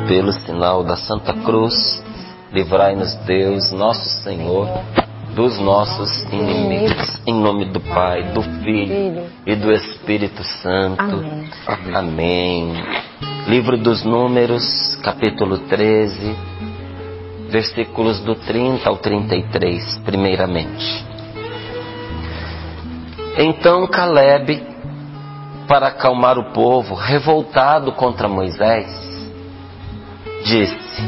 pelo sinal da Santa Cruz, livrai-nos Deus, nosso Senhor, dos nossos inimigos. Em nome do Pai, do Filho e do Espírito Santo. Amém. Amém. Livro dos Números, capítulo 13, versículos do 30 ao 33, primeiramente. Então Caleb, para acalmar o povo revoltado contra Moisés, disse: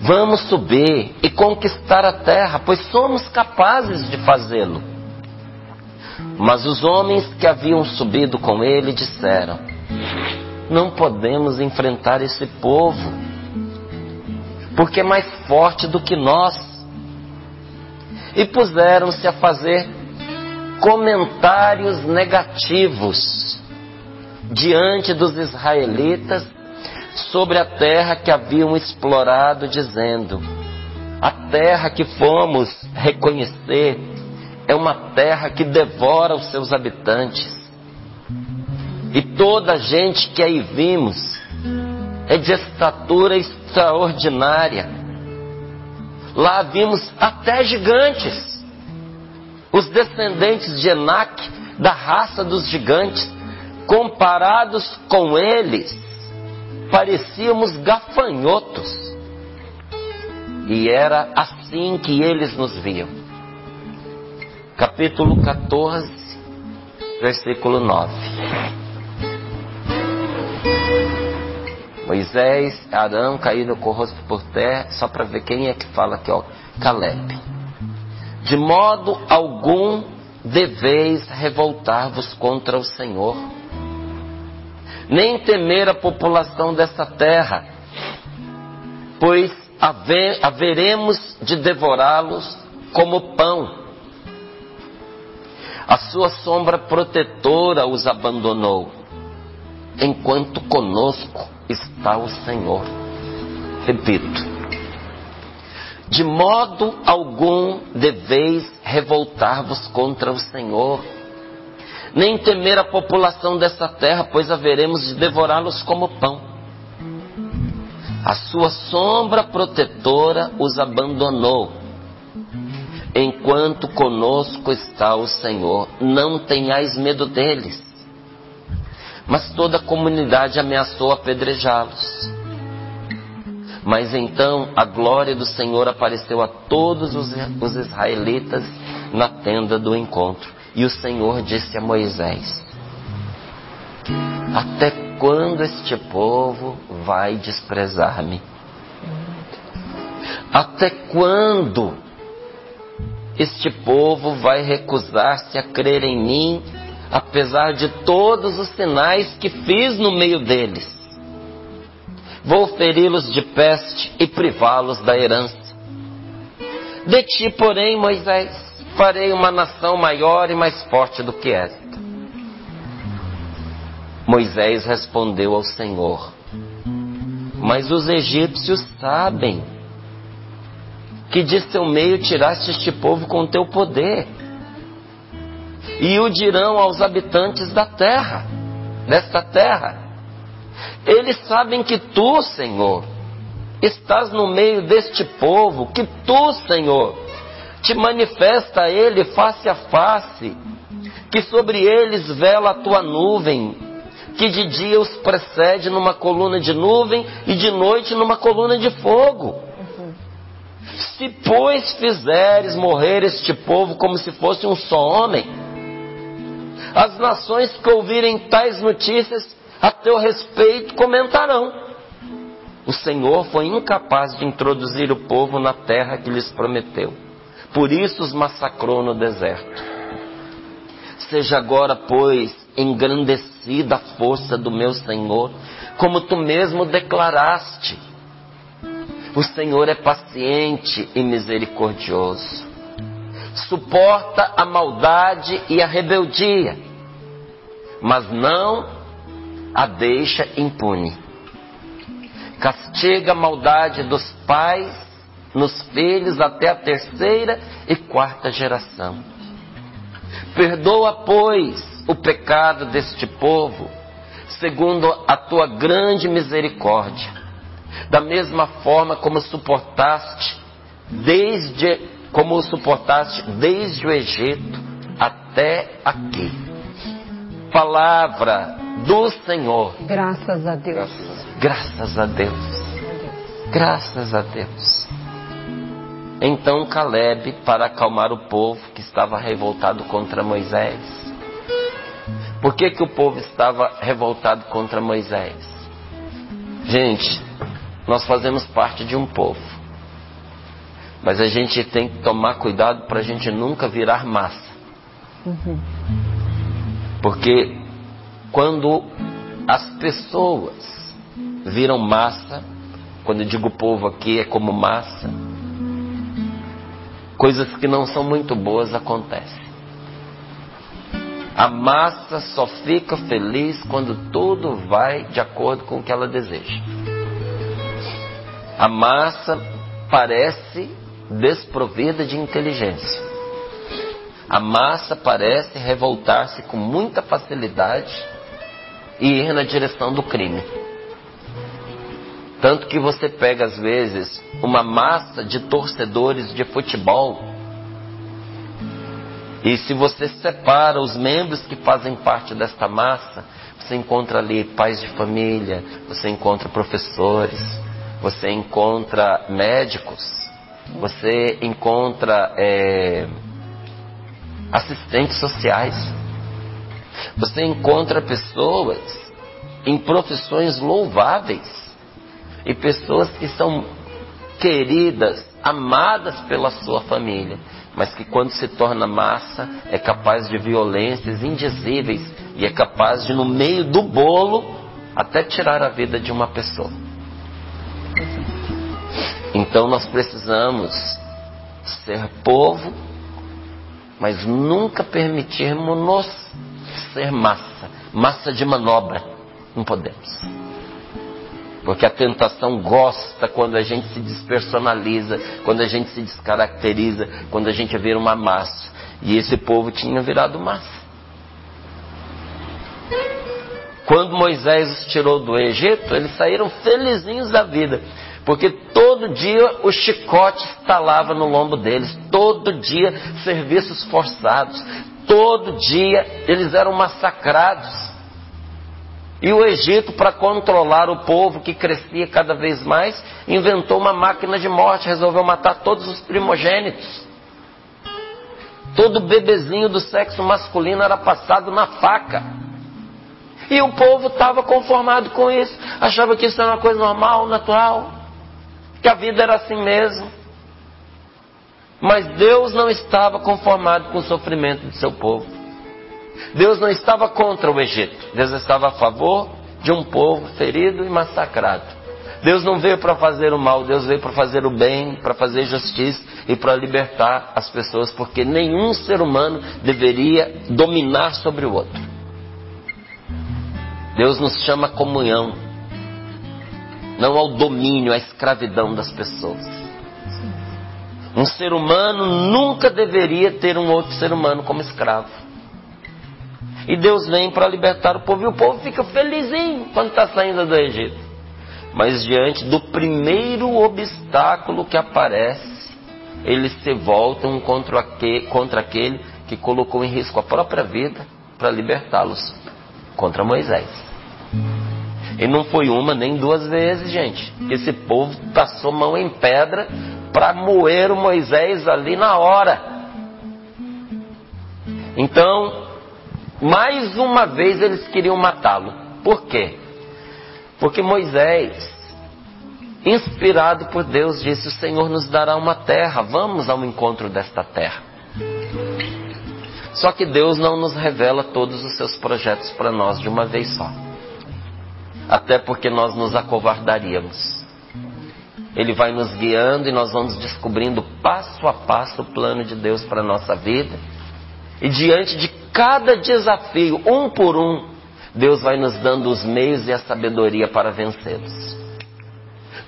vamos subir e conquistar a terra, pois somos capazes de fazê-lo. Mas os homens que haviam subido com ele disseram: não podemos enfrentar esse povo, porque é mais forte do que nós. E puseram-se a fazer comentários negativos diante dos israelitas sobre a terra que haviam explorado, dizendo: a terra que fomos reconhecer é uma terra que devora os seus habitantes, e toda a gente que aí vimos é de estatura extraordinária. Lá vimos até gigantes, os descendentes de Enaque, da raça dos gigantes. Comparados com eles, parecíamos gafanhotos. E era assim que eles nos viam. Capítulo 14, versículo 9. Moisés, Arão caíram com o rosto por terra. Só para ver quem é que fala aqui, ó. Caleb. De modo algum deveis revoltar-vos contra o Senhor, nem temer a população dessa terra, pois haveremos de devorá-los como pão. A sua sombra protetora os abandonou, enquanto conosco está o Senhor. Repito: de modo algum deveis revoltar-vos contra o Senhor, nem temer a população dessa terra, pois haveremos de devorá-los como pão. A sua sombra protetora os abandonou, enquanto conosco está o Senhor. Não tenhais medo deles. Mas toda a comunidade ameaçou apedrejá-los. Mas então a glória do Senhor apareceu a todos os israelitas na tenda do encontro. E o Senhor disse a Moisés: até quando este povo vai desprezar-me? Até quando este povo vai recusar-se a crer em mim, apesar de todos os sinais que fiz no meio deles? Vou feri-los de peste e privá-los da herança. De ti, porém, Moisés, farei uma nação maior e mais forte do que esta. Moisés respondeu ao Senhor: mas os egípcios sabem que de seu meio tiraste este povo com teu poder, e o dirão aos habitantes desta terra. Eles sabem que tu, Senhor, estás no meio deste povo, que tu, Senhor, te manifesta a ele face a face, que sobre eles vela a tua nuvem, que de dia os precede numa coluna de nuvem e de noite numa coluna de fogo. Se, pois, fizeres morrer este povo como se fosse um só homem, as nações que ouvirem tais notícias a teu respeito comentarão: o Senhor foi incapaz de introduzir o povo na terra que lhes prometeu, por isso os massacrou no deserto. Seja agora, pois, engrandecida a força do meu Senhor, como tu mesmo declaraste. O Senhor é paciente e misericordioso, suporta a maldade e a rebeldia, mas não a deixa impune. Castiga a maldade dos pais nos filhos até a terceira e quarta geração. Perdoa, pois, o pecado deste povo, segundo a tua grande misericórdia, da mesma forma como suportaste desde o Egito até aqui. Palavra do Senhor. Graças a Deus. Graças a Deus. Graças a Deus. Então Caleb, para acalmar o povo que estava revoltado contra Moisés. Por que o povo estava revoltado contra Moisés? Gente, nós fazemos parte de um povo. Mas a gente tem que tomar cuidado para a gente nunca virar massa. Porque quando as pessoas viram massa, quando eu digo povo aqui é como massa, coisas que não são muito boas acontecem. A massa só fica feliz quando tudo vai de acordo com o que ela deseja. A massa parece desprovida de inteligência. A massa parece revoltar-se com muita facilidade e ir na direção do crime. Tanto que você pega às vezes uma massa de torcedores de futebol, e se você separa os membros que fazem parte desta massa, você encontra ali pais de família, você encontra professores, você encontra médicos, você encontra assistentes sociais, você encontra pessoas em profissões louváveis e pessoas que são queridas, amadas pela sua família, mas que quando se torna massa é capaz de violências indizíveis e é capaz de, no meio do bolo, até tirar a vida de uma pessoa. Então nós precisamos ser povo, mas nunca permitirmos-nos ser massa de manobra. Não podemos. Porque a tentação gosta quando a gente se despersonaliza, quando a gente se descaracteriza, quando a gente vira uma massa. E esse povo tinha virado massa. Quando Moisés os tirou do Egito, eles saíram felizinhos da vida. Porque todo dia o chicote estalava no lombo deles. Todo dia serviços forçados. Todo dia eles eram massacrados. E o Egito, para controlar o povo que crescia cada vez mais, inventou uma máquina de morte, resolveu matar todos os primogênitos. Todo bebezinho do sexo masculino era passado na faca. E o povo estava conformado com isso, achava que isso era uma coisa normal, natural, que a vida era assim mesmo. Mas Deus não estava conformado com o sofrimento do seu povo. Deus não estava contra o Egito. Deus estava a favor de um povo ferido e massacrado. Deus não veio para fazer o mal, Deus veio para fazer o bem, para fazer justiça e para libertar as pessoas, porque nenhum ser humano deveria dominar sobre o outro. Deus nos chama à comunhão, não ao domínio, à escravidão das pessoas. Um ser humano nunca deveria ter um outro ser humano como escravo. E Deus vem para libertar o povo, e o povo fica felizinho quando está saindo do Egito. Mas diante do primeiro obstáculo que aparece, eles se voltam contra aquele que colocou em risco a própria vida para libertá-los, contra Moisés. E não foi uma nem duas vezes, gente. Esse povo passou mão em pedra para moer o Moisés ali na hora. Então, mais uma vez eles queriam matá-lo. Por quê? Porque Moisés, inspirado por Deus, disse: o Senhor nos dará uma terra, vamos ao encontro desta terra. Só que Deus não nos revela todos os seus projetos para nós de uma vez só. Até porque nós nos acovardaríamos. Ele vai nos guiando e nós vamos descobrindo passo a passo o plano de Deus para a nossa vida. E diante de cada desafio, um por um, Deus vai nos dando os meios e a sabedoria para vencê-los.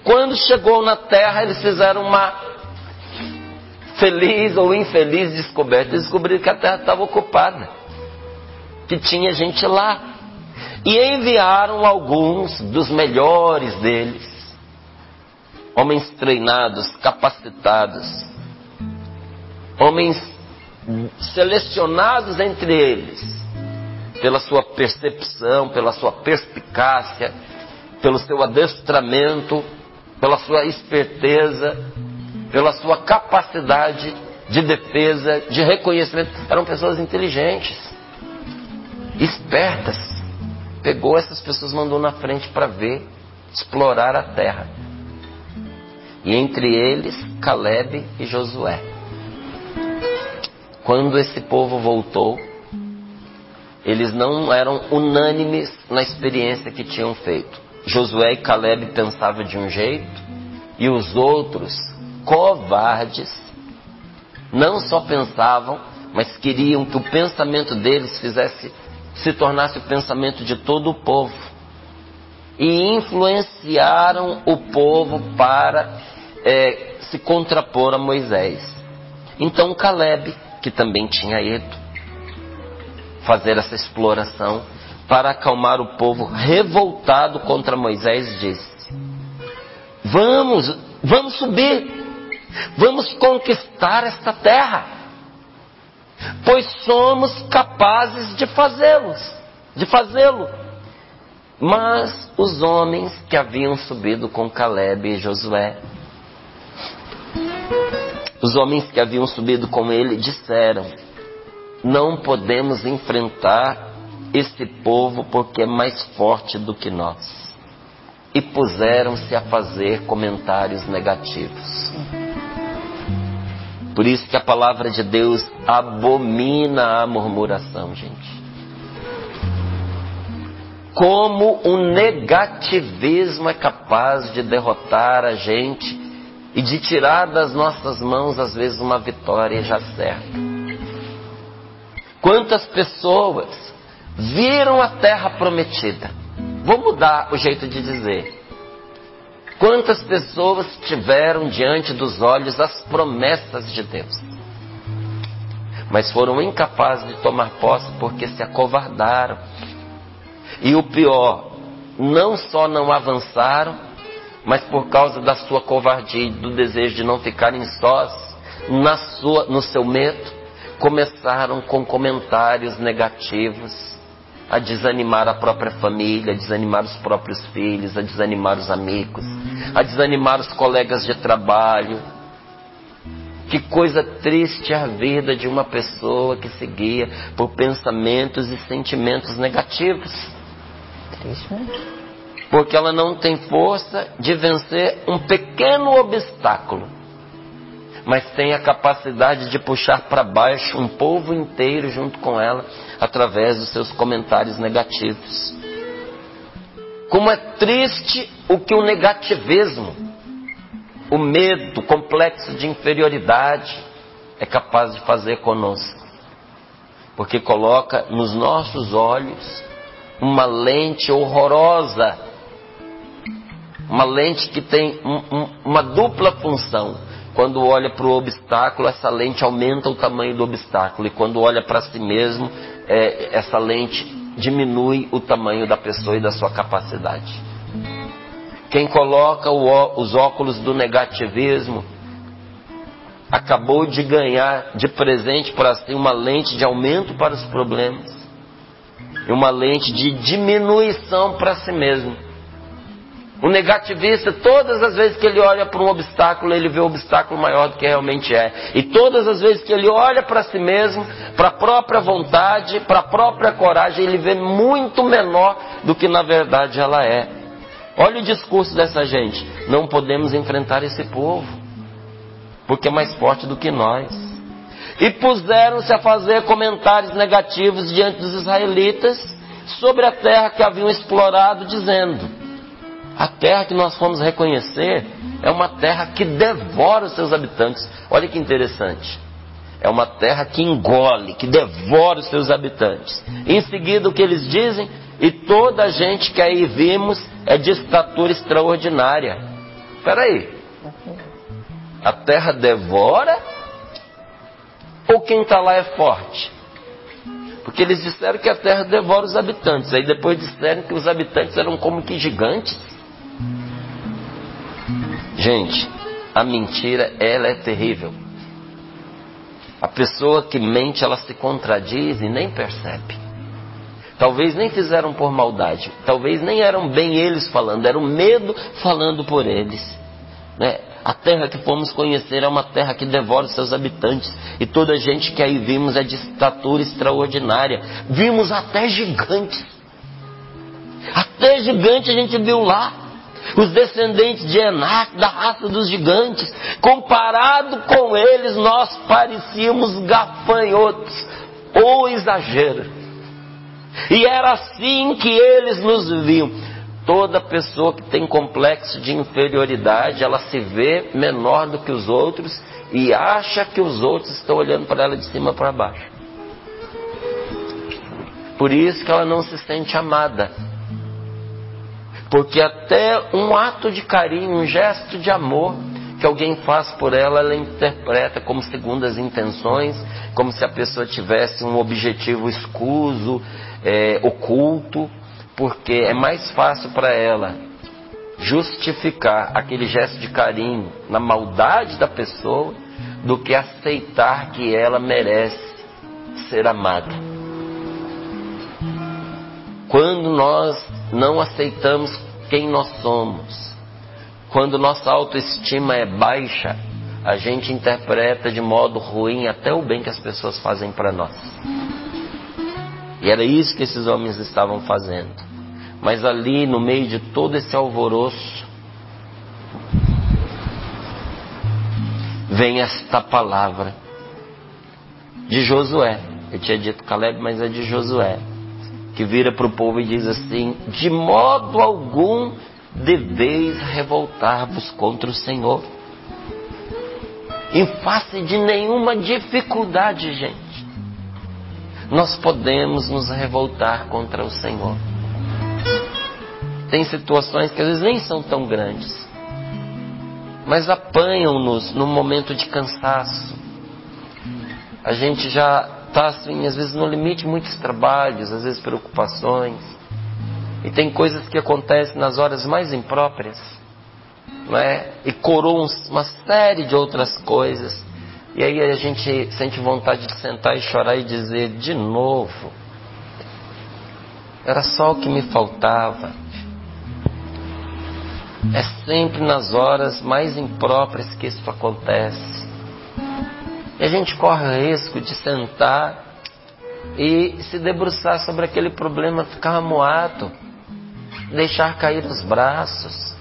Quando chegou na terra, eles fizeram uma feliz ou infeliz descoberta. Eles descobriram que a terra estava ocupada, que tinha gente lá. E enviaram alguns dos melhores deles, homens treinados, capacitados, homens selecionados entre eles, pela sua percepção, pela sua perspicácia, pelo seu adestramento, pela sua esperteza, pela sua capacidade de defesa, de reconhecimento. Eram pessoas inteligentes, espertas. Pegou essas pessoas, mandou na frente para ver, explorar a terra. E entre eles, Calebe e Josué. Quando esse povo voltou, eles não eram unânimes na experiência que tinham feito. Josué e Calebe pensavam de um jeito, e os outros, covardes, não só pensavam, mas queriam que o pensamento deles se tornasse o pensamento de todo o povo. E influenciaram o povo para se contrapor a Moisés. Então Calebe, que também tinha ido fazer essa exploração, para acalmar o povo revoltado contra Moisés, disse: Vamos subir, vamos conquistar esta terra, pois somos capazes de fazê-lo. Mas os homens que haviam subido com Calebe e Josué, os homens que haviam subido com ele, disseram: não podemos enfrentar esse povo porque é mais forte do que nós. E puseram-se a fazer comentários negativos. Por isso que a palavra de Deus abomina a murmuração, gente. Como o negativismo é capaz de derrotar a gente e de tirar das nossas mãos, às vezes, uma vitória já certa. Quantas pessoas viram a terra prometida? Vou mudar o jeito de dizer. Quantas pessoas tiveram diante dos olhos as promessas de Deus, mas foram incapazes de tomar posse porque se acovardaram. E o pior, não só não avançaram, mas por causa da sua covardia e do desejo de não ficarem sós, no seu medo, começaram com comentários negativos, a desanimar a própria família, a desanimar os próprios filhos, a desanimar os amigos, a desanimar os colegas de trabalho. Que coisa triste a vida de uma pessoa que se guia por pensamentos e sentimentos negativos. Triste mesmo. Porque ela não tem força de vencer um pequeno obstáculo, mas tem a capacidade de puxar para baixo um povo inteiro junto com ela, através dos seus comentários negativos. Como é triste o que o negativismo, o medo, o complexo de inferioridade é capaz de fazer conosco. Porque coloca nos nossos olhos uma lente horrorosa, uma lente que tem uma dupla função. Quando olha para o obstáculo, essa lente aumenta o tamanho do obstáculo, e quando olha para si mesmo, essa lente diminui o tamanho da pessoa e da sua capacidade. Quem coloca os óculos do negativismo acabou de ganhar de presente para si uma lente de aumento para os problemas e uma lente de diminuição para si mesmo. O negativista, todas as vezes que ele olha para um obstáculo, ele vê o obstáculo maior do que realmente é. E todas as vezes que ele olha para si mesmo, para a própria vontade, para a própria coragem, ele vê muito menor do que na verdade ela é. Olha o discurso dessa gente: não podemos enfrentar esse povo, porque é mais forte do que nós. E puseram-se a fazer comentários negativos diante dos israelitas sobre a terra que haviam explorado, dizendo: a terra que nós fomos reconhecer é uma terra que devora os seus habitantes. Olha que interessante. É uma terra que engole, que devora os seus habitantes. Em seguida, o que eles dizem? E toda a gente que aí vimos é de estatura extraordinária. Espera aí. A terra devora? Ou quem está lá é forte? Porque eles disseram que a terra devora os habitantes. Aí depois disseram que os habitantes eram como que gigantes. Gente, a mentira, ela é terrível. A pessoa que mente, ela se contradiz e nem percebe. Talvez nem fizeram por maldade. Talvez nem eram bem eles falando. Era o medo falando por eles, né? A terra que fomos conhecer é uma terra que devora os seus habitantes. E toda a gente que aí vimos é de estatura extraordinária. Vimos até gigantes. Até gigante a gente viu lá. Os descendentes de Enac, da raça dos gigantes. Comparado com eles, nós parecíamos gafanhotos. Ou exagero. E era assim que eles nos viam. Toda pessoa que tem complexo de inferioridade, ela se vê menor do que os outros e acha que os outros estão olhando para ela de cima para baixo. Por isso que ela não se sente amada. Porque até um ato de carinho, um gesto de amor que alguém faz por ela, ela interpreta como segundas intenções, como se a pessoa tivesse um objetivo escuso, oculto. Porque é mais fácil para ela justificar aquele gesto de carinho na maldade da pessoa do que aceitar que ela merece ser amada. Quando nós não aceitamos quem nós somos, quando nossa autoestima é baixa, a gente interpreta de modo ruim até o bem que as pessoas fazem para nós. E era isso que esses homens estavam fazendo. Mas ali, no meio de todo esse alvoroço, vem esta palavra de Josué. Eu tinha dito Caleb, mas é de Josué. Que vira para o povo e diz assim: de modo algum deveis revoltar-vos contra o Senhor. Em face de nenhuma dificuldade, gente, nós podemos nos revoltar contra o Senhor. Tem situações que às vezes nem são tão grandes, mas apanham-nos num momento de cansaço. A gente já está assim, às vezes no limite, muitos trabalhos, às vezes preocupações. E tem coisas que acontecem nas horas mais impróprias, não é? E coroam uma série de outras coisas. E aí a gente sente vontade de sentar e chorar e dizer: de novo, era só o que me faltava. É sempre nas horas mais impróprias que isso acontece. E a gente corre o risco de sentar e se debruçar sobre aquele problema, ficar amuado, deixar cair os braços.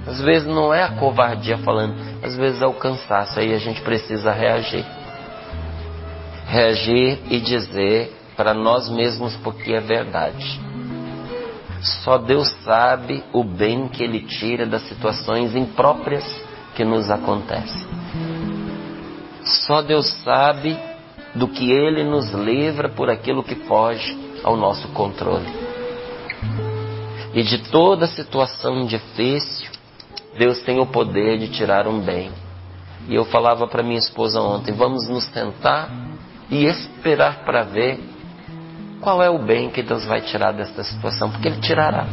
Às vezes não é a covardia falando, às vezes é o cansaço. Aí a gente precisa reagir. Reagir e dizer para nós mesmos, porque é verdade. Só Deus sabe o bem que Ele tira das situações impróprias que nos acontecem. Só Deus sabe do que Ele nos livra por aquilo que foge ao nosso controle. E de toda situação difícil, Deus tem o poder de tirar um bem. E eu falava para minha esposa ontem: vamos nos sentar e esperar para ver qual é o bem que Deus vai tirar desta situação, porque Ele tirará.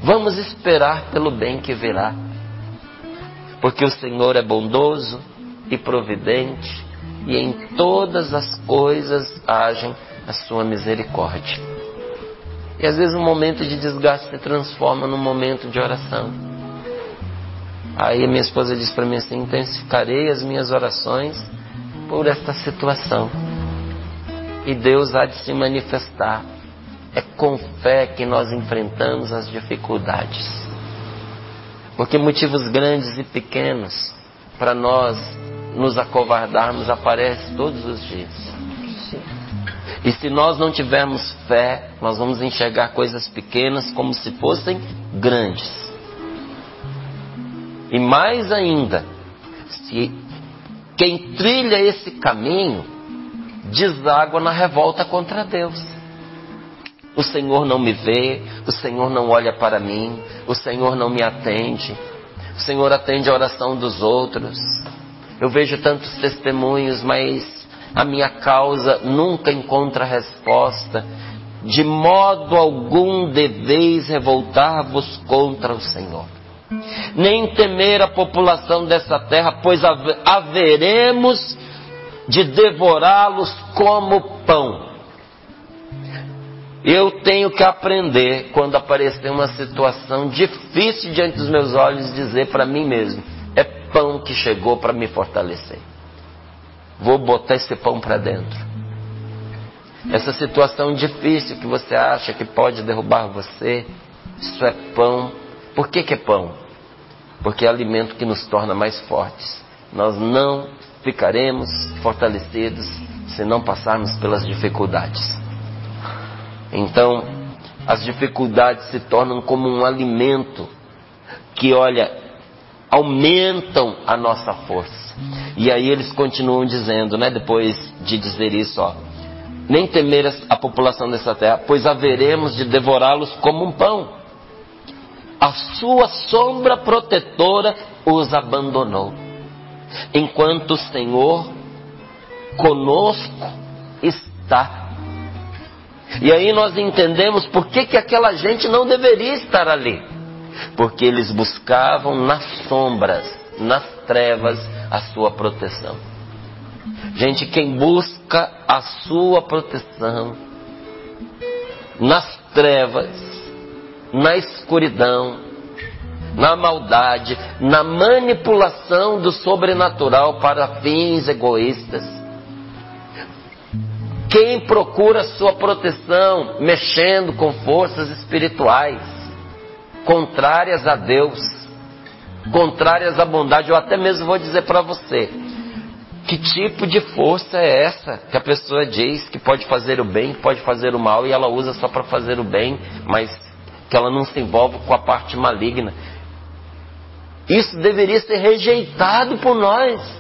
Vamos esperar pelo bem que virá, porque o Senhor é bondoso e providente, e em todas as coisas agem a sua misericórdia. E às vezes um momento de desgaste se transforma num momento de oração. Aí a minha esposa diz para mim assim: intensificarei as minhas orações por esta situação. E Deus há de se manifestar. É com fé que nós enfrentamos as dificuldades. Porque motivos grandes e pequenos para nós nos acovardarmos aparecem todos os dias. E se nós não tivermos fé, nós vamos enxergar coisas pequenas como se fossem grandes. E mais ainda, se quem trilha esse caminho deságua na revolta contra Deus. O Senhor não me vê, o Senhor não olha para mim, o Senhor não me atende, o Senhor atende a oração dos outros. Eu vejo tantos testemunhos, mas a minha causa nunca encontra resposta. De modo algum deveis revoltar-vos contra o Senhor, nem temer a população dessa terra, pois haveremos de devorá-los como pão. Eu tenho que aprender, quando aparecer uma situação difícil diante dos meus olhos, dizer para mim mesmo: é pão que chegou para me fortalecer. Vou botar esse pão para dentro. Essa situação difícil que você acha que pode derrubar você, isso é pão. Por que é pão? Porque é alimento que nos torna mais fortes. Nós não ficaremos fortalecidos se não passarmos pelas dificuldades. Então, as dificuldades se tornam como um alimento que, olha, aumentam a nossa força. E aí eles continuam dizendo, né, depois de dizer isso, ó: nem temer a população dessa terra, pois haveremos de devorá-los como um pão. A sua sombra protetora os abandonou, enquanto o Senhor conosco está. E aí nós entendemos por que aquela gente não deveria estar ali. Porque eles buscavam nas sombras, nas trevas, a sua proteção. Gente, quem busca a sua proteção nas trevas, na escuridão, na maldade, na manipulação do sobrenatural para fins egoístas, quem procura a sua proteção mexendo com forças espirituais contrárias a Deus, contrárias à bondade, eu até mesmo vou dizer para você: que tipo de força é essa que a pessoa diz que pode fazer o bem, que pode fazer o mal, e ela usa só para fazer o bem, mas que ela não se envolve com a parte maligna? Isso deveria ser rejeitado por nós.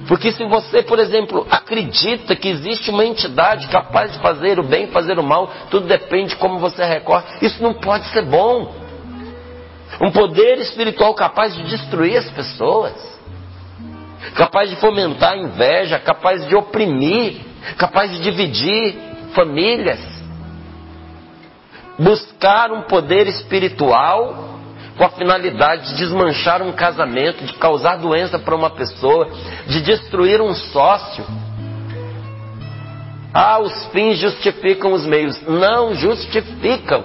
Porque se você, por exemplo, acredita que existe uma entidade capaz de fazer o bem, fazer o mal, tudo depende de como você recorre, isso não pode ser bom. Um poder espiritual capaz de destruir as pessoas, capaz de fomentar a inveja, capaz de oprimir, capaz de dividir famílias. Buscar um poder espiritual com a finalidade de desmanchar um casamento, de causar doença para uma pessoa, de destruir um sócio. Os fins justificam os meios. Não justificam.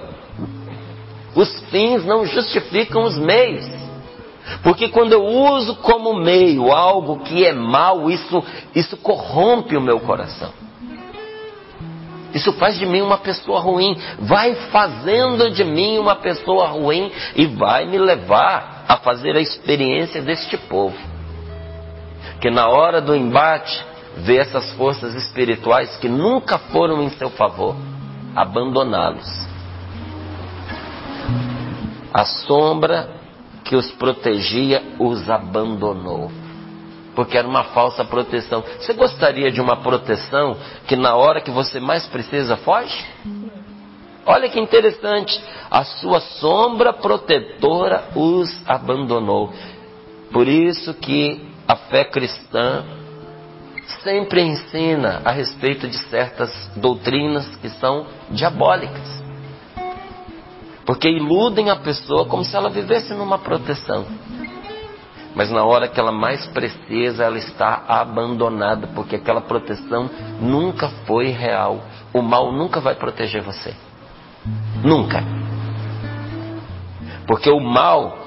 Os fins não justificam os meios. Porque quando eu uso como meio algo que é mal, isso corrompe o meu coração. Isso faz de mim uma pessoa ruim. Vai fazendo de mim uma pessoa ruim e vai me levar a fazer a experiência deste povo. Que na hora do embate, vê essas forças espirituais que nunca foram em seu favor, abandoná-los. A sombra que os protegia os abandonou. Porque era uma falsa proteção. Você gostaria de uma proteção que na hora que você mais precisa foge? Olha que interessante. A sua sombra protetora os abandonou. Por isso que a fé cristã sempre ensina a respeito de certas doutrinas que são diabólicas. Porque iludem a pessoa como se ela vivesse numa proteção. Mas na hora que ela mais precisa, ela está abandonada, porque aquela proteção nunca foi real. O mal nunca vai proteger você. Nunca. Porque o mal,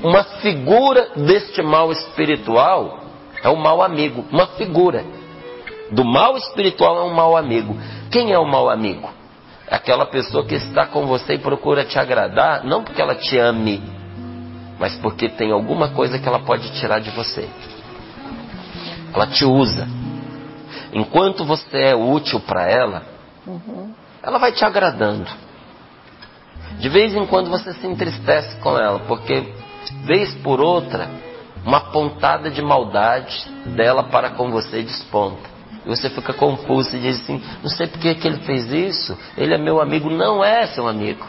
uma figura deste mal espiritual, é o mal amigo. Uma figura do mal espiritual é um mal amigo. Quem é o mal amigo? É aquela pessoa que está com você e procura te agradar, não porque ela te ame, mas porque tem alguma coisa que ela pode tirar de você. Ela te usa. Enquanto você é útil para ela, ela vai te agradando. De vez em quando você se entristece com ela, porque vez por outra, uma pontada de maldade dela para com você desponta. E você fica confuso e diz assim: não sei por que ele fez isso, ele é meu amigo. Não é seu amigo.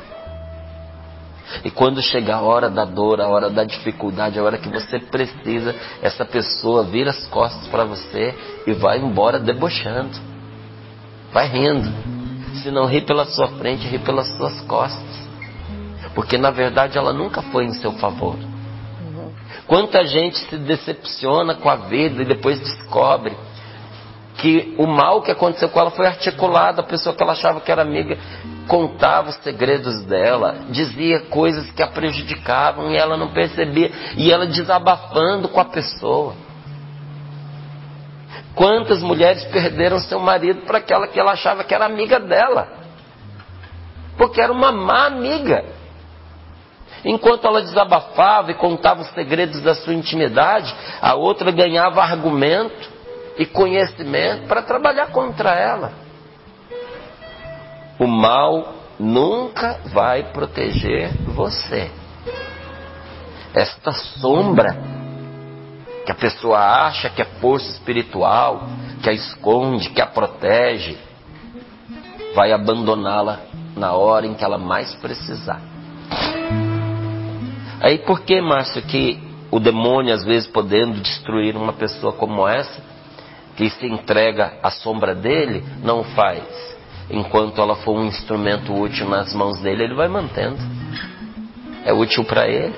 E quando chega a hora da dor, a hora da dificuldade, a hora que você precisa, essa pessoa vira as costas para você e vai embora debochando. Vai rindo. Se não ri pela sua frente, ri pelas suas costas. Porque na verdade ela nunca foi em seu favor. Quanta gente se decepciona com a vida e depois descobre que o mal que aconteceu com ela foi articulado. A pessoa que ela achava que era amiga contava os segredos dela, dizia coisas que a prejudicavam e ela não percebia, e ela desabafando com a pessoa. Quantas mulheres perderam seu marido para aquela que ela achava que era amiga dela, porque era uma má amiga. Enquanto ela desabafava e contava os segredos da sua intimidade, a outra ganhava argumento e conhecimento para trabalhar contra ela. O mal nunca vai proteger você. Esta sombra que a pessoa acha que é força espiritual, que a esconde, que a protege, vai abandoná-la na hora em que ela mais precisar. Aí por que, Márcio, que o demônio, às vezes podendo destruir uma pessoa como essa, que se entrega à sombra dele, não faz? Enquanto ela for um instrumento útil nas mãos dele, ele vai mantendo. É útil para ele.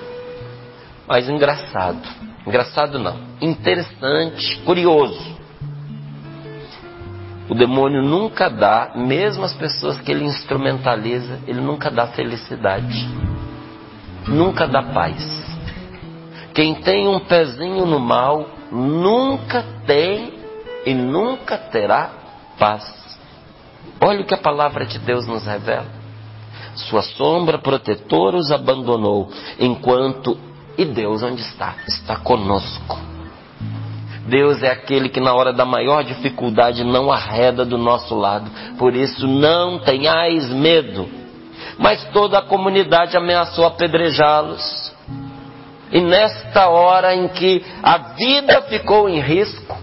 Mas engraçado. Engraçado não. Interessante, curioso. O demônio nunca dá, mesmo as pessoas que ele instrumentaliza, ele nunca dá felicidade. Nunca dá paz. Quem tem um pezinho no mal, nunca tem e nunca terá paz. Olha o que a palavra de Deus nos revela. Sua sombra protetora os abandonou, enquanto... E Deus onde está? Está conosco. Deus é aquele que na hora da maior dificuldade não arreda do nosso lado. Por isso não tenhais medo. Mas toda a comunidade ameaçou apedrejá-los. E nesta hora em que a vida ficou em risco,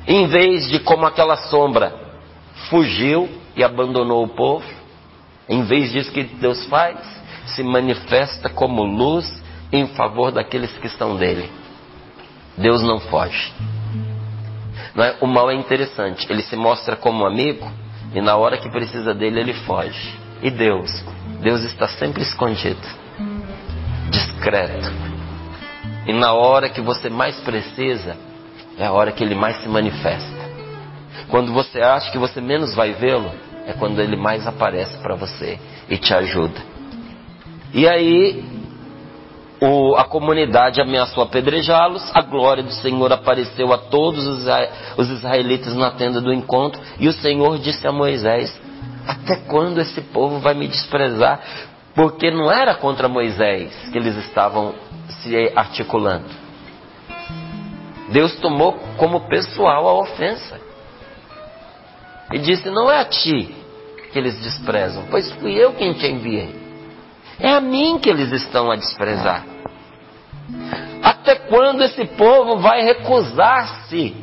em vez de como aquela sombra fugiu e abandonou o povo, em vez disso que Deus faz, se manifesta como luz em favor daqueles que estão dele. Deus não foge. Não é? O mal é interessante, ele se mostra como amigo e na hora que precisa dele ele foge. E Deus está sempre escondido, discreto. E na hora que você mais precisa, é a hora que ele mais se manifesta. Quando você acha que você menos vai vê-lo, é quando ele mais aparece para você e te ajuda. E aí, a comunidade ameaçou apedrejá-los, a glória do Senhor apareceu a todos os israelitas na tenda do encontro, e o Senhor disse a Moisés: até quando esse povo vai me desprezar? Porque não era contra Moisés que eles estavam se articulando. Deus tomou como pessoal a ofensa. E disse: não é a ti que eles desprezam, pois fui eu quem te enviei. É a mim que eles estão a desprezar. Até quando esse povo vai recusar-se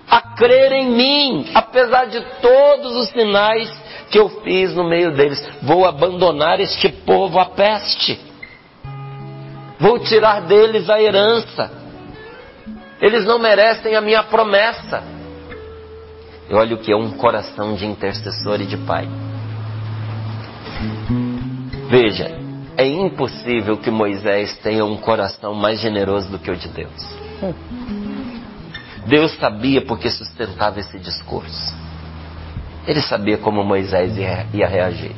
a crer em mim, apesar de todos os sinais que eu fiz no meio deles? Vou abandonar este povo à peste. Vou tirar deles a herança. Eles não merecem a minha promessa. E olha o que é um coração de intercessor e de pai. Veja, é impossível que Moisés tenha um coração mais generoso do que o de Deus. Deus sabia porque sustentava esse discurso. Ele sabia como Moisés ia reagir.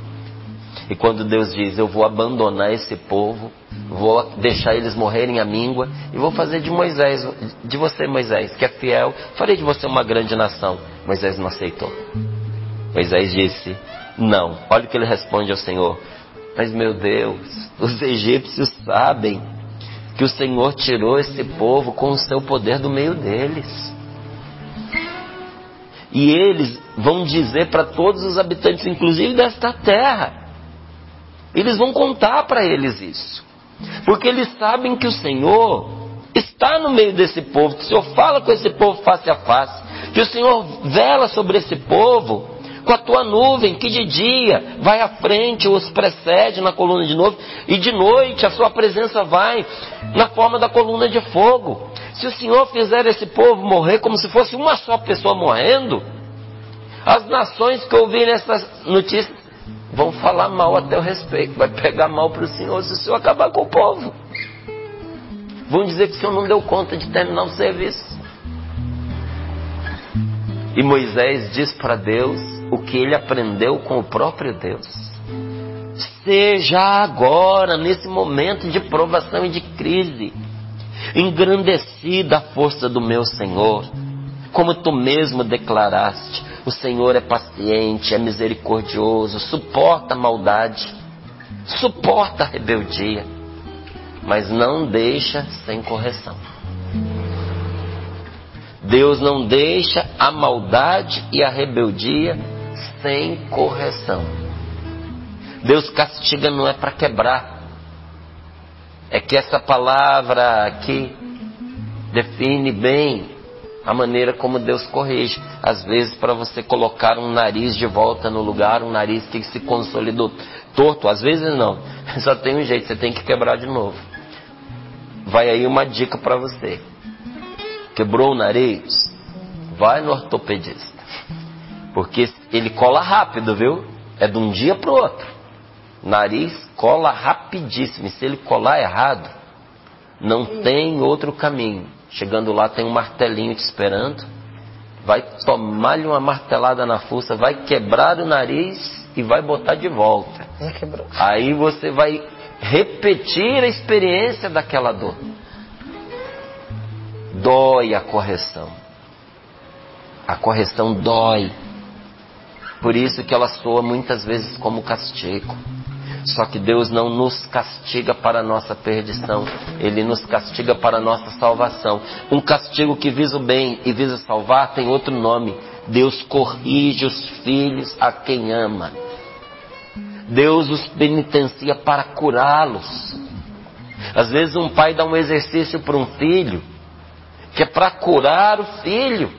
E quando Deus diz: eu vou abandonar esse povo, vou deixar eles morrerem à míngua, e vou fazer de você, Moisés, que é fiel, farei de você uma grande nação. Moisés não aceitou. Moisés disse: não. Olha o que ele responde ao Senhor: mas meu Deus, os egípcios sabem que o Senhor tirou esse povo com o seu poder do meio deles. E eles vão dizer para todos os habitantes, inclusive desta terra, eles vão contar para eles isso. Porque eles sabem que o Senhor está no meio desse povo, que o Senhor fala com esse povo face a face, que o Senhor vela sobre esse povo com a tua nuvem, que de dia vai à frente, os precede na coluna de nuvem, e de noite a sua presença vai na forma da coluna de fogo. Se o Senhor fizer esse povo morrer como se fosse uma só pessoa morrendo, as nações que ouvirem essas notícias vão falar mal a teu respeito, vai pegar mal para o Senhor se o Senhor acabar com o povo. Vão dizer que o Senhor não deu conta de terminar o serviço. E Moisés diz para Deus o que ele aprendeu com o próprio Deus. Seja agora, nesse momento de provação e de crise, engrandecida a força do meu Senhor, como tu mesmo declaraste. O Senhor é paciente, é misericordioso, suporta a maldade, suporta a rebeldia, mas não deixa sem correção. Deus não deixa a maldade e a rebeldia sem correção. Deus castiga não é para quebrar. É que essa palavra aqui define bem a maneira como Deus corrige. Às vezes para você colocar um nariz de volta no lugar, um nariz que se consolidou torto, às vezes não. Só tem um jeito, você tem que quebrar de novo. Vai aí uma dica para você. Quebrou o nariz? Vai no ortopedista. Porque ele cola rápido, viu? É de um dia para o outro. Nariz cola rapidíssimo. E se ele colar errado, não tem outro caminho. Chegando lá tem um martelinho te esperando. Vai tomar-lhe uma martelada na fuça, vai quebrar o nariz e vai botar de volta. Já quebrou. Aí você vai repetir a experiência daquela dor. Dói a correção. A correção dói. Por isso que ela soa muitas vezes como castigo. Só que Deus não nos castiga para a nossa perdição. Ele nos castiga para a nossa salvação. Um castigo que visa o bem e visa salvar tem outro nome. Deus corrige os filhos a quem ama. Deus os penitencia para curá-los. Às vezes um pai dá um exercício para um filho que é para curar o filho.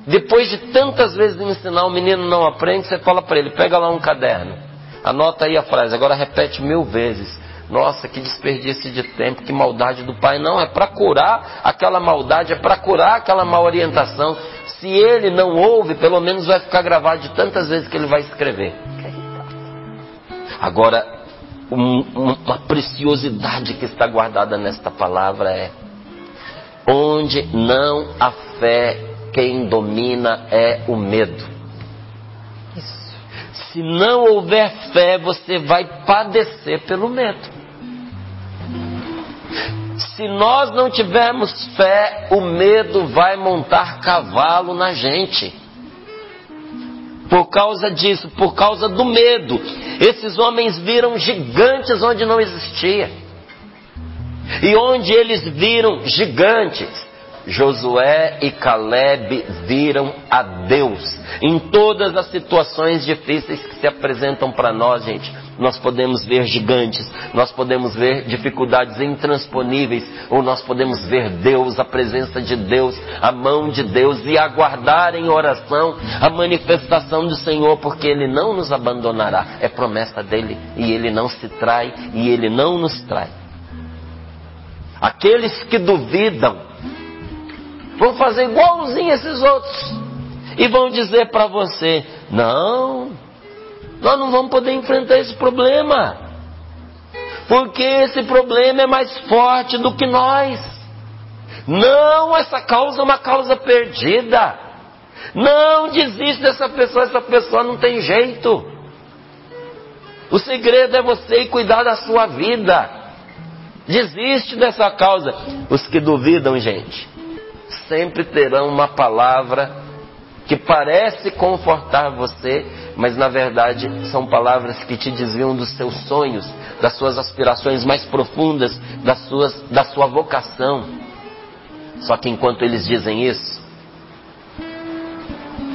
Depois de tantas vezes ensinar, o menino não aprende, você fala para ele, pega lá um caderno, anota aí a frase, agora repete 1000 vezes. Nossa, que desperdício de tempo, que maldade do pai. Não, é para curar aquela maldade, é para curar aquela má orientação. Se ele não ouve, pelo menos vai ficar gravado de tantas vezes que ele vai escrever. Agora, uma preciosidade que está guardada nesta palavra é: onde não há fé, quem domina é o medo. Isso. Se não houver fé, você vai padecer pelo medo. Se nós não tivermos fé, o medo vai montar cavalo na gente. Por causa disso, por causa do medo, esses homens viram gigantes onde não existia. E onde eles viram gigantes, Josué e Caleb viram a Deus. Em todas as situações difíceis que se apresentam para nós, gente, nós podemos ver gigantes, nós podemos ver dificuldades intransponíveis, ou nós podemos ver Deus, a presença de Deus, a mão de Deus, e aguardar em oração a manifestação do Senhor, porque Ele não nos abandonará. É promessa dEle, e Ele não se trai, e Ele não nos trai. Aqueles que duvidam vão fazer igualzinho esses outros e vão dizer para você: não, nós não vamos poder enfrentar esse problema, porque esse problema é mais forte do que nós. Não, essa causa é uma causa perdida. Não desiste dessa pessoa, essa pessoa não tem jeito. O segredo é você cuidar da sua vida. Desiste dessa causa. Os que duvidam, gente, sempre terão uma palavra que parece confortar você, mas na verdade são palavras que te desviam dos seus sonhos, das suas aspirações mais profundas, da sua vocação. Só que enquanto eles dizem isso,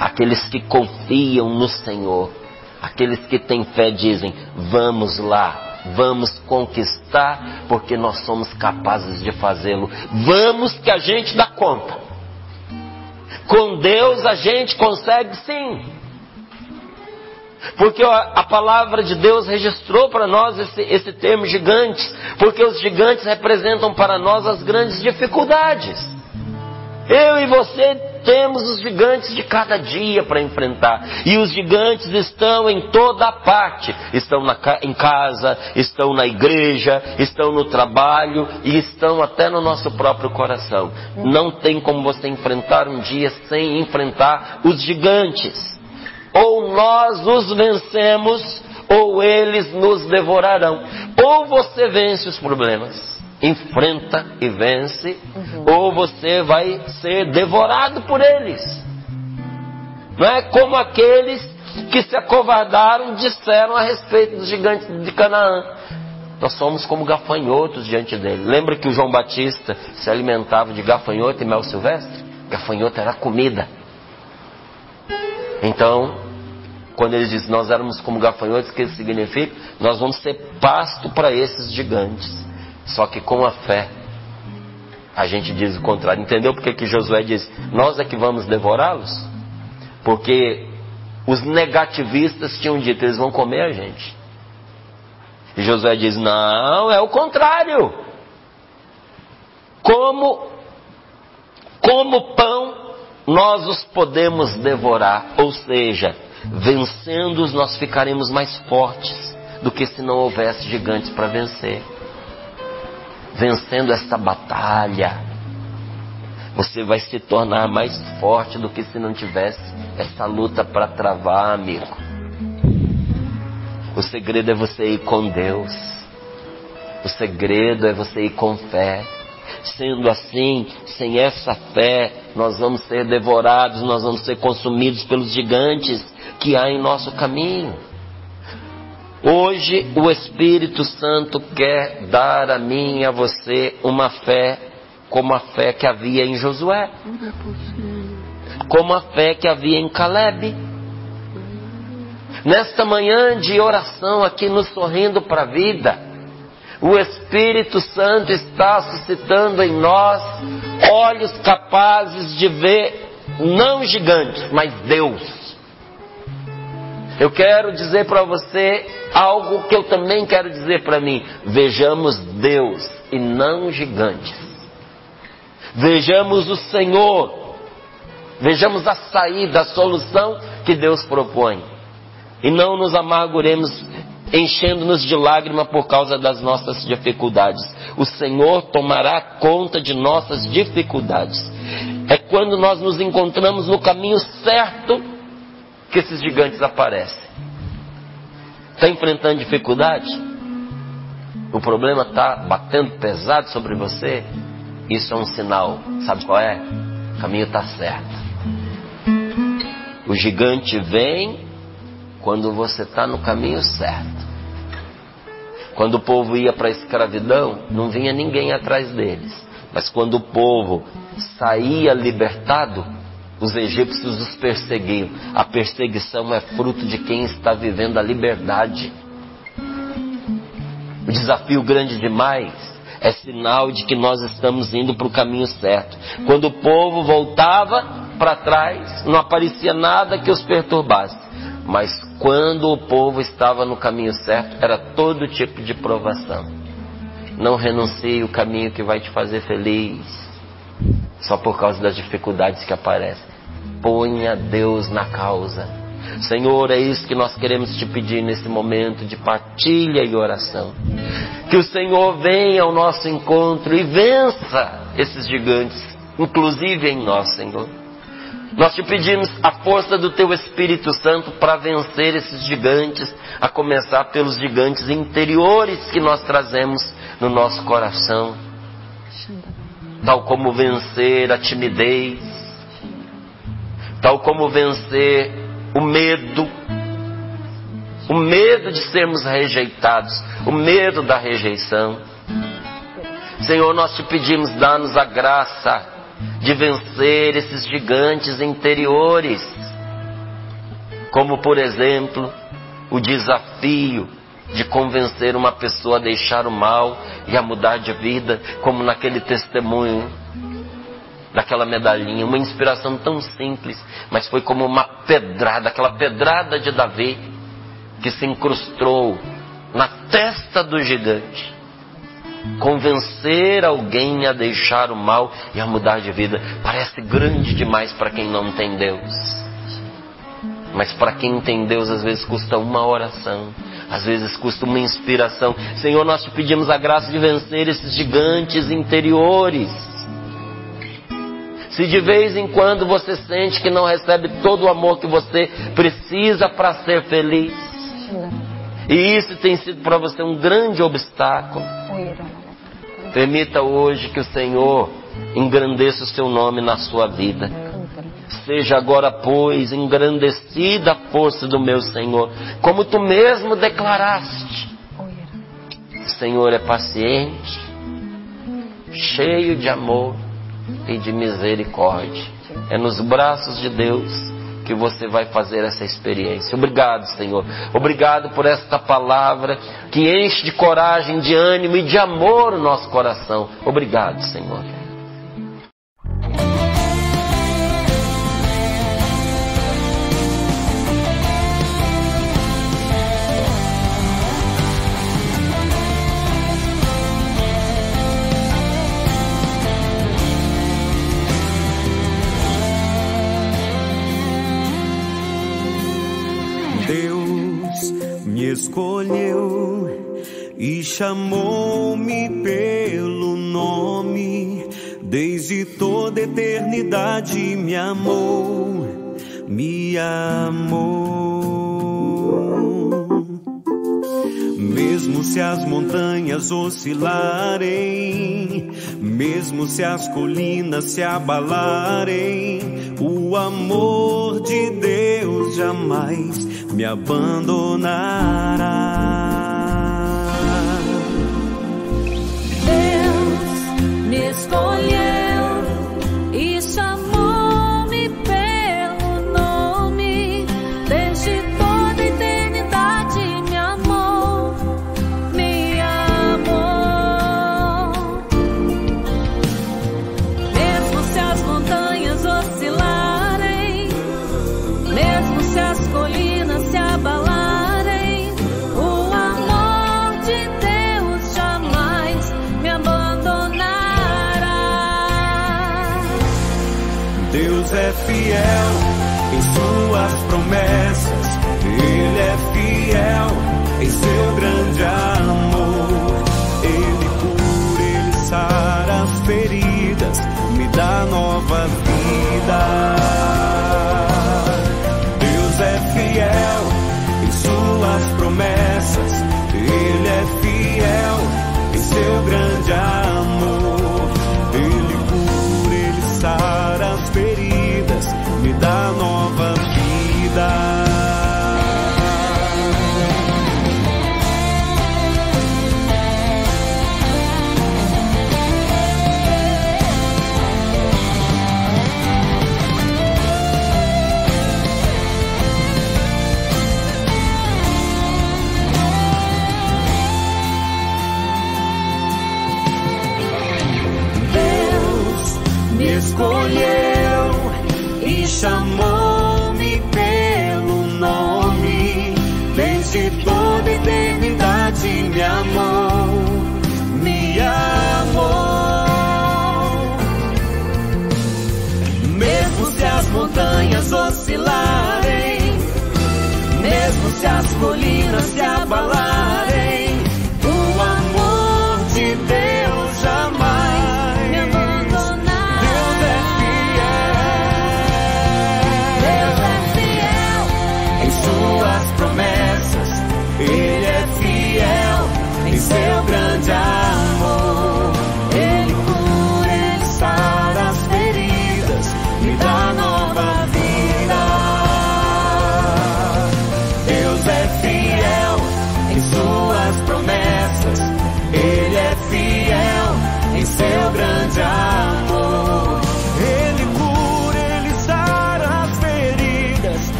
aqueles que confiam no Senhor, aqueles que têm fé dizem: vamos lá, vamos conquistar, porque nós somos capazes de fazê-lo. Vamos que a gente dá conta. Com Deus a gente consegue sim. Porque a palavra de Deus registrou para nós esse termo gigantes. Porque os gigantes representam para nós as grandes dificuldades. Eu e você temos os gigantes de cada dia para enfrentar. E os gigantes estão em toda parte. Estão em casa, estão na igreja, estão no trabalho e estão até no nosso próprio coração. Não tem como você enfrentar um dia sem enfrentar os gigantes. Ou nós os vencemos, ou eles nos devorarão. Ou você vence os problemas, enfrenta e vence, ou você vai ser devorado por eles. Não é como aqueles que se acovardaram, disseram a respeito dos gigantes de Canaã: nós somos como gafanhotos diante dele. Lembra que o João Batista se alimentava de gafanhoto e mel silvestre? Gafanhoto era comida. Então, quando ele diz nós éramos como gafanhotos, o que isso significa? Nós vamos ser pasto para esses gigantes. Só que com a fé, a gente diz o contrário. Entendeu porque que Josué diz, nós é que vamos devorá-los? Porque os negativistas tinham dito, eles vão comer a gente. E Josué diz, não, é o contrário. Como pão, nós os podemos devorar. Ou seja, vencendo-os, nós ficaremos mais fortes do que se não houvesse gigantes para vencer. Vencendo essa batalha, você vai se tornar mais forte do que se não tivesse essa luta para travar, amigo. O segredo é você ir com Deus. O segredo é você ir com fé. Sendo assim, sem essa fé, nós vamos ser devorados, nós vamos ser consumidos pelos gigantes que há em nosso caminho. Hoje o Espírito Santo quer dar a mim e a você uma fé como a fé que havia em Josué, como a fé que havia em Caleb. Nesta manhã de oração aqui nos Sorrindo para a Vida, o Espírito Santo está suscitando em nós olhos capazes de ver não gigantes, mas Deus. Eu quero dizer para você algo que eu também quero dizer para mim. Vejamos Deus e não gigantes. Vejamos o Senhor. Vejamos a saída, a solução que Deus propõe. E não nos amarguremos enchendo-nos de lágrima por causa das nossas dificuldades. O Senhor tomará conta de nossas dificuldades. É quando nós nos encontramos no caminho certo que esses gigantes aparecem. Está enfrentando dificuldade? O problema está batendo pesado sobre você? Isso é um sinal. Sabe qual é? O caminho está certo. O gigante vem quando você está no caminho certo. Quando o povo ia para a escravidão, não vinha ninguém atrás deles. Mas quando o povo saía libertado, os egípcios os perseguiam. A perseguição é fruto de quem está vivendo a liberdade. O desafio grande demais é sinal de que nós estamos indo para o caminho certo. Quando o povo voltava para trás, não aparecia nada que os perturbasse. Mas quando o povo estava no caminho certo, era todo tipo de provação. Não renuncie o caminho que vai te fazer feliz, só por causa das dificuldades que aparecem. Ponha Deus na causa. Senhor, é isso que nós queremos te pedir nesse momento de partilha e oração. Que o Senhor venha ao nosso encontro e vença esses gigantes, inclusive em nós, Senhor. Nós te pedimos a força do Teu Espírito Santo para vencer esses gigantes, a começar pelos gigantes interiores que nós trazemos no nosso coração. Tal como vencer a timidez, tal como vencer o medo de sermos rejeitados, o medo da rejeição. Senhor, nós te pedimos, dá-nos a graça de vencer esses gigantes interiores, como por exemplo, o desafio de convencer uma pessoa a deixar o mal e a mudar de vida, como naquele testemunho daquela medalhinha, uma inspiração tão simples, mas foi como uma pedrada, aquela pedrada de Davi, que se incrustou na testa do gigante. Convencer alguém a deixar o mal e a mudar de vida parece grande demais para quem não tem Deus. Mas para quem tem Deus, às vezes custa uma oração, às vezes custa uma inspiração. Senhor, nós te pedimos a graça de vencer esses gigantes interiores. Se de vez em quando você sente que não recebe todo o amor que você precisa para ser feliz, e isso tem sido para você um grande obstáculo, permita hoje que o Senhor engrandeça o seu nome na sua vida. Seja agora, pois, engrandecida a força do meu Senhor, como tu mesmo declaraste. O Senhor é paciente, cheio de amor e de misericórdia. É nos braços de Deus que você vai fazer essa experiência. Obrigado, Senhor. Obrigado por esta palavra que enche de coragem, de ânimo e de amor o nosso coração. Obrigado, Senhor. Escolheu e chamou-me pelo nome, desde toda eternidade me amou, me amou. Mesmo se as montanhas oscilarem, mesmo se as colinas se abalarem, o amor de Deus jamais me abandonará. Deus me escolheu e chamou-me pelo nome, desde toda eternidade me amou, me amou. Mesmo se as montanhas oscilarem, mesmo se as colinas se abalarem, o amor de Deus jamais me abandonará. Deus é fiel em suas promessas, Ele é fiel em seu grande amor. Ele cura, Ele sara as feridas, me dá nova vida. É fiel em suas promessas, Ele é fiel em seu grande amor. Ele cura, Ele sara as feridas, me dá nova vida. Escolheu e chamou-me pelo nome, desde toda eternidade me amou, me amou. Mesmo se as montanhas oscilarem, mesmo se as colinas se abalarem, o amor de Deus jamais me abandonará. Ele é fiel em seu grande amor. Ele cura, Ele sara as feridas, me dá nova vida. Deus é fiel em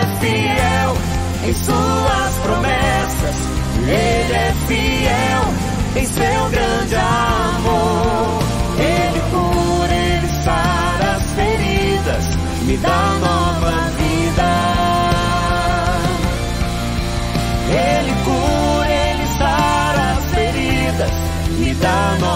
é fiel em suas promessas, Ele é fiel em seu grande amor. Ele cura, Ele sara as feridas, me dá nova vida. Ele cura, Ele sara as feridas, me dá nova vida.